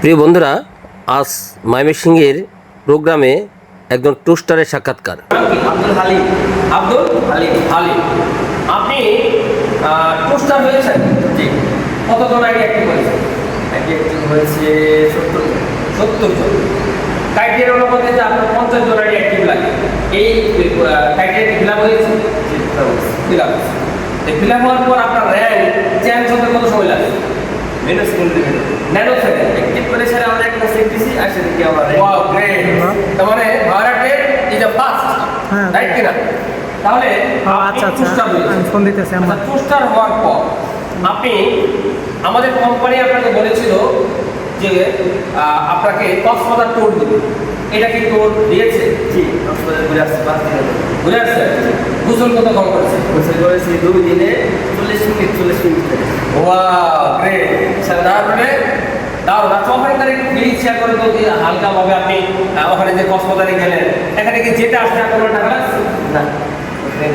প্রিয় বন্ধুরা, আজ ময়মনসিংহের প্রোগ্রামে একজন টোস্টারের সাক্ষাৎকার। আব্দুল হালিম। আব্দুল হালিম। হালিম, আপনি টোস্টার হয়েছেন? জি। কতজন আগে অ্যাক্টিভ হয়েছে? অ্যাক্টিভ হয়েছে 70 জন। ক্রাইটেরিয়া অনুপাতে যে আপনার 50 জন আগে অ্যাক্টিভ লাগে, এই ক্রাইটেরিয়া ফিল আপ হয়েছে? জি, ফিল আপ হয়েছে। ফিল আপ হওয়ার পর আপনার র্যাঙ্ক চেঞ্জ হতে কত সময় লাগে? Nano second. অ্যাক্টিভ করে স্যার আমরা একটা সেক্টিসি আসে দেখি আমরা। Wow, great. তার মানে ভাড়াটের ইজ আ ফাস্ট, রাইট কিনা? তাহলে আচ্ছা আমি ফোন দিতেছি আমরা। টোস্টার হওয়ার পর আপনি, আমাদের কোম্পানি আপনাকে বলেছিল যে আপনাকে কক্সবাজার ট্যুর দিবে। এটা কি ট্যুর দিয়েছে? জি, কক্সবাজার ঘুরে আসছে 5 দিন। ঘুরে আসছে। গোসল কত কম করেছে? গোসল করেছি 2 দিনে 40 মিনিট। Wow, great. তারপরে দাও না, ওখানকার একটু ফিলিং শেয়ার করে তো, হালকাভাবে আপনি ওখানে যে কক্সবাজারে গেলেন, এখানে কি যেতে আসতে কোনো টাকা লাগছে? না,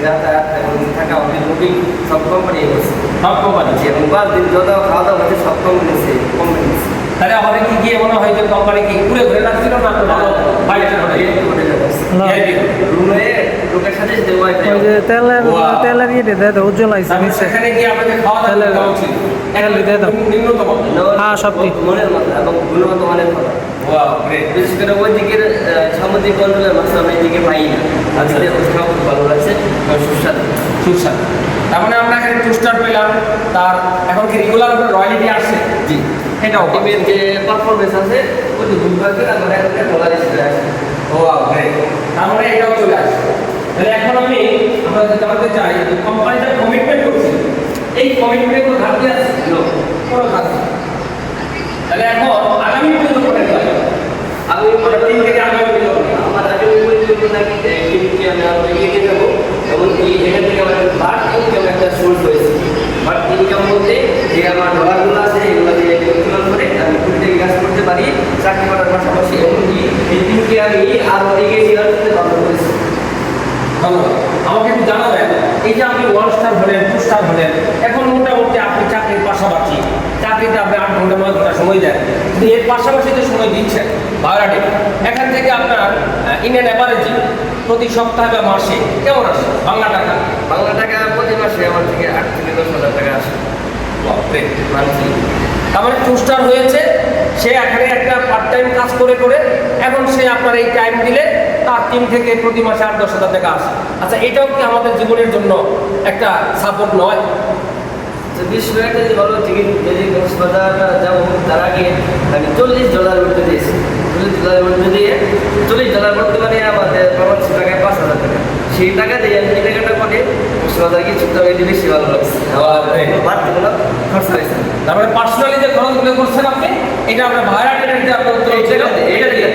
যাতায়াত এবং থাকা অনেক বুকিং সব কোম্পানি করছে। সব কোম্পানি এবং 5 দিন যত খাওয়া দাওয়া হচ্ছে সব কোম্পানি নিচ্ছে। তাহলে আমাদের কি গিয়ে মনে হয় যে কোম্পানি কি ঘুরে ঘুরে রাখছিল না? তো ভালো রুমে লোকের সাথে তেলের ইয়ে দিয়ে দাও, উজ্জ্বল আইছে সেখানে গিয়ে আমাদের খাওয়া দাওয়া করা উচিত। নিম্নতম সবটি মনের মতো এবং গুণগত মানের মতো। বিশেষ করে ওই দিকের সামুদ্রিক অঞ্চলের মাছ আমরা এদিকে পাই না। আজকে খাওয়া খুব ভালো লাগছে, সুস্বাদু। তার মানে আমরা এখানে টোস্টার পেলাম। তার এখন কি রেগুলার রয়্যালিটি আসছে? জি। এটা টিমের যে পারফরমেন্স আছে ওই যে দুর্ভাগ্য আমরা একটা ডলার হিসেবে আসে। Wow, great. তার মানে এটাও চলে আসছে। তাহলে এখন আমরা জানতে চাই যে কোম্পানিটা কমিটমেন্ট করছে, এই কমিটমেন্টে কোনো ঘাটতি আছে? কোনো ঘাটতি। তাহলে এখন আগামী পরিকল্পনা কি আছে? আগামী টিম থেকে আগামী পরিকল্পনা, আমার আগামী পরিকল্পনা কি টিমকে আমরা এগিয়ে যাবো। এমনকি এখান থেকে আমাদের বার্ট ইনকাম একটা সোর্স হয়েছে। বার্ট ইনকাম বলতে যে আমার ডলারগুলো আছে এগুলো দিয়ে উত্তোলন করে আমি ঘুরে থেকে কাজ করতে পারি চাকরি করার পাশাপাশি। এমনকি এই টিমকে আমি আরও এগিয়ে নেওয়ার জন্য বাধ্য করেছি। ধন্যবাদ। আমাকে একটু জানাবেন, এই যে আপনি 1 স্টার হলেন, 2 স্টার হলেন, এখন মোটামুটি আপনি চাকরির পাশাপাশি, চাকরিতে আপনি 8 ঘন্টা 9 ঘন্টা সময় দেন, কিন্তু এর পাশাপাশি যে সময় দিচ্ছেন ভাড়াটে, এখান থেকে আপনার ইন অ্যান অ্যাভারেজ প্রতি সপ্তাহে বা মাসে কেমন আসে বাংলা টাকা? বাংলা টাকা প্রতি মাসে আমার থেকে 8 থেকে 10 হাজার টাকা আসে মান্থলি। তার মানে 2 স্টার হয়েছে, সে এখানে একটা পার্ট টাইম কাজ করে এখন সে আপনার এই টাইম দিলে তার টিম থেকে প্রতি মাসে 8-10 হাজার টাকা আসে। আচ্ছা, এটাও কি আমাদের জীবনের জন্য একটা সাপোর্ট নয়? বিষয়টা যদি বলো, টিকিট যদি কক্সবাজার যাবো তার আগে আমি $40 করতে দিয়েছি। $40 করতে দিয়ে $40 করতে মানে আমাদের বাংলাদেশ টাকায় 5,000 টাকা। সেই টাকা দিয়ে আমি এই টাকাটা করে কক্সবাজার গিয়ে ছুটতে হবে, বেশি ভালো লাগছে। বাড়তি কোনো খরচা হয়েছে। তারপরে পার্সোনালি যে খরচগুলো করছেন আপনি, এটা আমরা ভাড়াটের একটা আপনার এটা দিয়ে